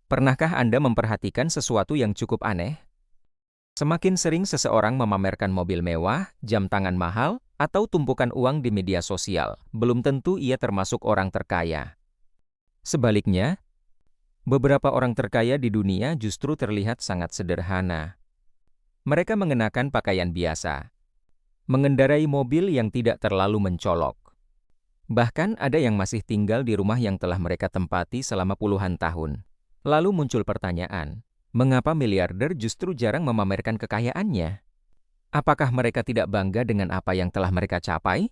Pernahkah Anda memperhatikan sesuatu yang cukup aneh? Semakin sering seseorang memamerkan mobil mewah, jam tangan mahal, atau tumpukan uang di media sosial, belum tentu ia termasuk orang terkaya. Sebaliknya, beberapa orang terkaya di dunia justru terlihat sangat sederhana. Mereka mengenakan pakaian biasa, mengendarai mobil yang tidak terlalu mencolok. Bahkan ada yang masih tinggal di rumah yang telah mereka tempati selama puluhan tahun. Lalu muncul pertanyaan, mengapa miliarder justru jarang memamerkan kekayaannya? Apakah mereka tidak bangga dengan apa yang telah mereka capai?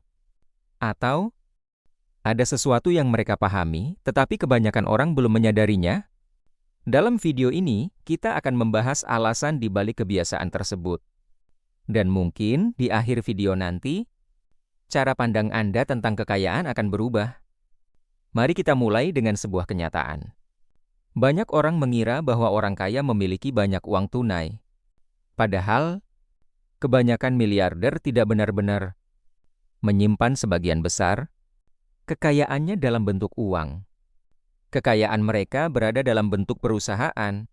Atau ada sesuatu yang mereka pahami, tetapi kebanyakan orang belum menyadarinya? Dalam video ini, kita akan membahas alasan di balik kebiasaan tersebut. Dan mungkin di akhir video nanti, cara pandang Anda tentang kekayaan akan berubah. Mari kita mulai dengan sebuah kenyataan. Banyak orang mengira bahwa orang kaya memiliki banyak uang tunai. Padahal, kebanyakan miliarder tidak benar-benar menyimpan sebagian besar kekayaannya dalam bentuk uang. Kekayaan mereka berada dalam bentuk perusahaan,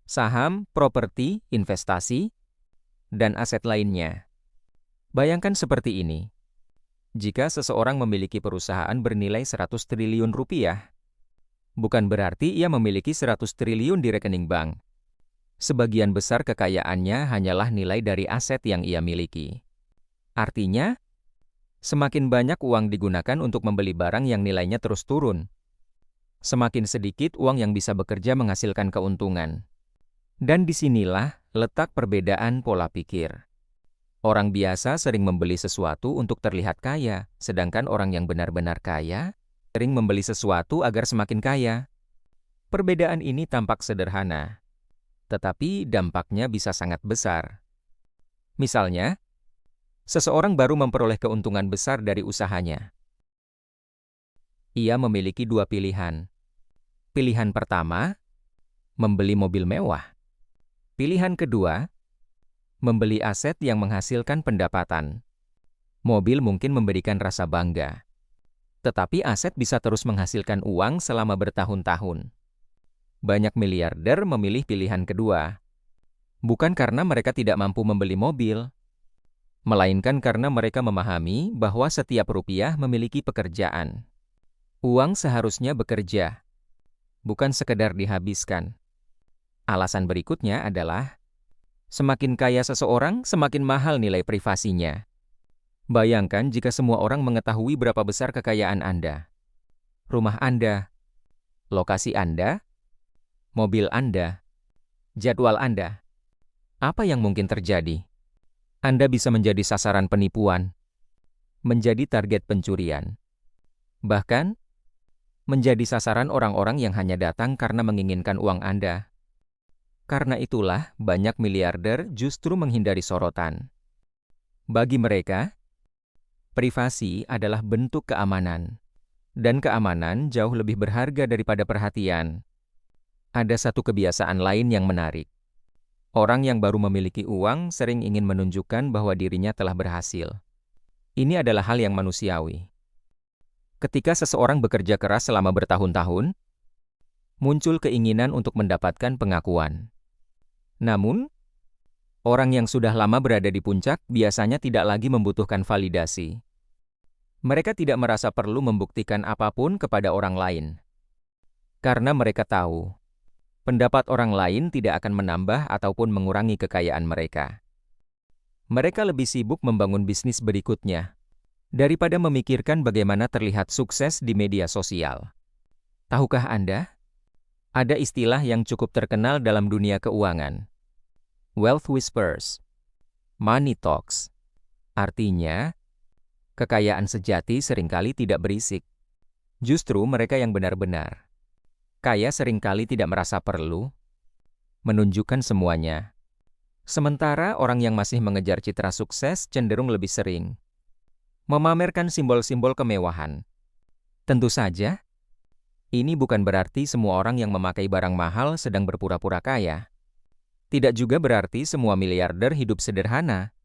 saham, properti, investasi, dan aset lainnya. Bayangkan seperti ini. Jika seseorang memiliki perusahaan bernilai 100 triliun rupiah, bukan berarti ia memiliki 100 triliun di rekening bank. Sebagian besar kekayaannya hanyalah nilai dari aset yang ia miliki. Artinya, semakin banyak uang digunakan untuk membeli barang yang nilainya terus turun, semakin sedikit uang yang bisa bekerja menghasilkan keuntungan. Dan disinilah letak perbedaan pola pikir. Orang biasa sering membeli sesuatu untuk terlihat kaya, sedangkan orang yang benar-benar kaya sering membeli sesuatu agar semakin kaya. Perbedaan ini tampak sederhana, tetapi dampaknya bisa sangat besar. Misalnya, seseorang baru memperoleh keuntungan besar dari usahanya. Ia memiliki dua pilihan. Pilihan pertama, membeli mobil mewah. Pilihan kedua, membeli aset yang menghasilkan pendapatan. Mobil mungkin memberikan rasa bangga, tetapi aset bisa terus menghasilkan uang selama bertahun-tahun. Banyak miliarder memilih pilihan kedua, bukan karena mereka tidak mampu membeli mobil, melainkan karena mereka memahami bahwa setiap rupiah memiliki pekerjaan. Uang seharusnya bekerja, bukan sekedar dihabiskan. Alasan berikutnya adalah, semakin kaya seseorang, semakin mahal nilai privasinya. Bayangkan jika semua orang mengetahui berapa besar kekayaan Anda, rumah Anda, lokasi Anda, mobil Anda, jadwal Anda. Apa yang mungkin terjadi? Anda bisa menjadi sasaran penipuan, menjadi target pencurian, bahkan menjadi sasaran orang-orang yang hanya datang karena menginginkan uang Anda. Karena itulah, banyak miliarder justru menghindari sorotan. Bagi mereka, privasi adalah bentuk keamanan, dan keamanan jauh lebih berharga daripada perhatian. Ada satu kebiasaan lain yang menarik. Orang yang baru memiliki uang sering ingin menunjukkan bahwa dirinya telah berhasil. Ini adalah hal yang manusiawi. Ketika seseorang bekerja keras selama bertahun-tahun, muncul keinginan untuk mendapatkan pengakuan. Namun, orang yang sudah lama berada di puncak biasanya tidak lagi membutuhkan validasi. Mereka tidak merasa perlu membuktikan apapun kepada orang lain. Karena mereka tahu, pendapat orang lain tidak akan menambah ataupun mengurangi kekayaan mereka. Mereka lebih sibuk membangun bisnis berikutnya, daripada memikirkan bagaimana terlihat sukses di media sosial. Tahukah Anda? Ada istilah yang cukup terkenal dalam dunia keuangan. Wealth whispers, money talks. Artinya, kekayaan sejati seringkali tidak berisik. Justru mereka yang benar-benar kaya seringkali tidak merasa perlu menunjukkan semuanya. Sementara orang yang masih mengejar citra sukses cenderung lebih sering memamerkan simbol-simbol kemewahan. Tentu saja, ini bukan berarti semua orang yang memakai barang mahal sedang berpura-pura kaya. Tidak juga berarti semua miliarder hidup sederhana.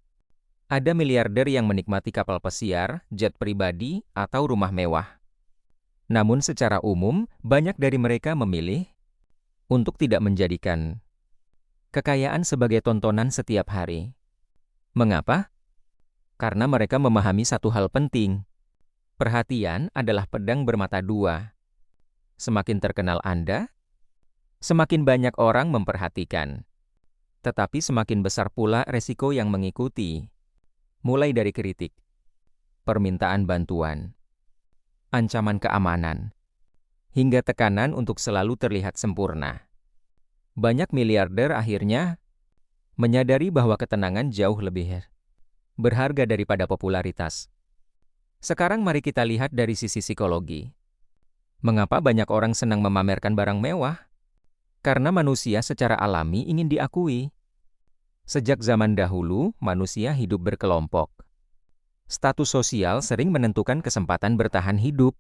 Ada miliarder yang menikmati kapal pesiar, jet pribadi, atau rumah mewah. Namun secara umum, banyak dari mereka memilih untuk tidak menjadikan kekayaan sebagai tontonan setiap hari. Mengapa? Karena mereka memahami satu hal penting. Perhatian adalah pedang bermata dua. Semakin terkenal Anda, semakin banyak orang memperhatikan. Tetapi semakin besar pula resiko yang mengikuti. Mulai dari kritik, permintaan bantuan, ancaman keamanan, hingga tekanan untuk selalu terlihat sempurna. Banyak miliarder akhirnya menyadari bahwa ketenangan jauh lebih berharga daripada popularitas. Sekarang mari kita lihat dari sisi psikologi. Mengapa banyak orang senang memamerkan barang mewah? Karena manusia secara alami ingin diakui. Sejak zaman dahulu, manusia hidup berkelompok. Status sosial sering menentukan kesempatan bertahan hidup.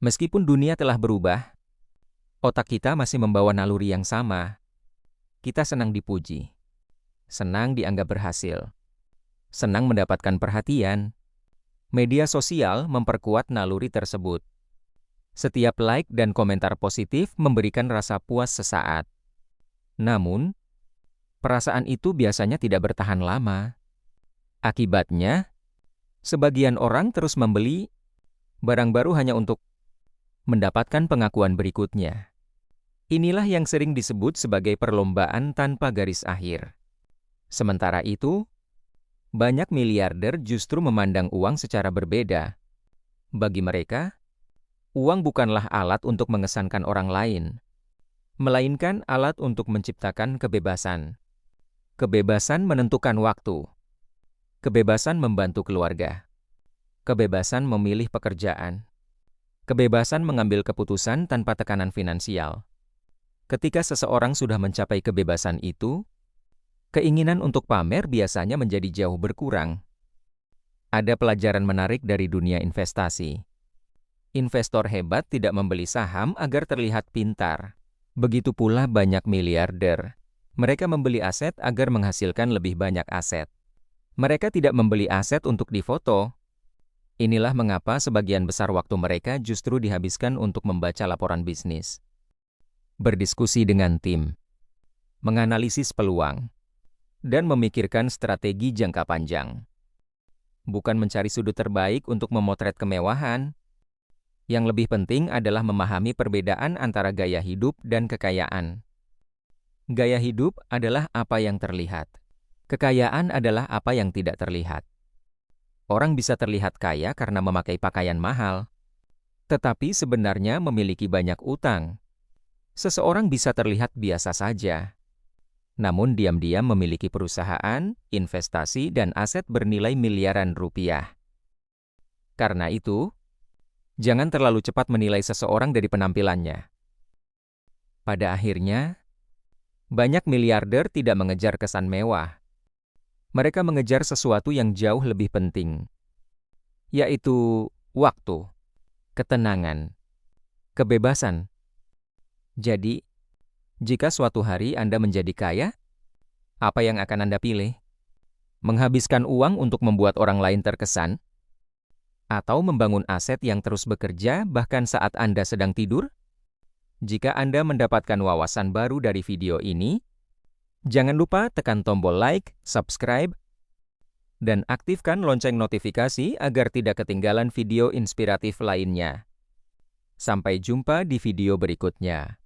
Meskipun dunia telah berubah, otak kita masih membawa naluri yang sama. Kita senang dipuji, senang dianggap berhasil, senang mendapatkan perhatian. Media sosial memperkuat naluri tersebut. Setiap like dan komentar positif memberikan rasa puas sesaat. Namun, perasaan itu biasanya tidak bertahan lama. Akibatnya, sebagian orang terus membeli barang baru hanya untuk mendapatkan pengakuan berikutnya. Inilah yang sering disebut sebagai perlombaan tanpa garis akhir. Sementara itu, banyak miliarder justru memandang uang secara berbeda. Bagi mereka, uang bukanlah alat untuk mengesankan orang lain, melainkan alat untuk menciptakan kebebasan. Kebebasan menentukan waktu, kebebasan membantu keluarga, kebebasan memilih pekerjaan, kebebasan mengambil keputusan tanpa tekanan finansial. Ketika seseorang sudah mencapai kebebasan itu, keinginan untuk pamer biasanya menjadi jauh berkurang. Ada pelajaran menarik dari dunia investasi. Investor hebat tidak membeli saham agar terlihat pintar. Begitu pula banyak miliarder. Mereka membeli aset agar menghasilkan lebih banyak aset. Mereka tidak membeli aset untuk difoto. Inilah mengapa sebagian besar waktu mereka justru dihabiskan untuk membaca laporan bisnis, berdiskusi dengan tim, menganalisis peluang, dan memikirkan strategi jangka panjang. Bukan mencari sudut terbaik untuk memotret kemewahan. Yang lebih penting adalah memahami perbedaan antara gaya hidup dan kekayaan. Gaya hidup adalah apa yang terlihat. Kekayaan adalah apa yang tidak terlihat. Orang bisa terlihat kaya karena memakai pakaian mahal, tetapi sebenarnya memiliki banyak utang. Seseorang bisa terlihat biasa saja, namun diam-diam memiliki perusahaan, investasi, dan aset bernilai miliaran rupiah. Karena itu, jangan terlalu cepat menilai seseorang dari penampilannya. Pada akhirnya, banyak miliarder tidak mengejar kesan mewah. Mereka mengejar sesuatu yang jauh lebih penting, yaitu waktu, ketenangan, kebebasan. Jadi, jika suatu hari Anda menjadi kaya, apa yang akan Anda pilih? Menghabiskan uang untuk membuat orang lain terkesan? Atau membangun aset yang terus bekerja bahkan saat Anda sedang tidur? Jika Anda mendapatkan wawasan baru dari video ini, jangan lupa tekan tombol like, subscribe, dan aktifkan lonceng notifikasi agar tidak ketinggalan video inspiratif lainnya. Sampai jumpa di video berikutnya.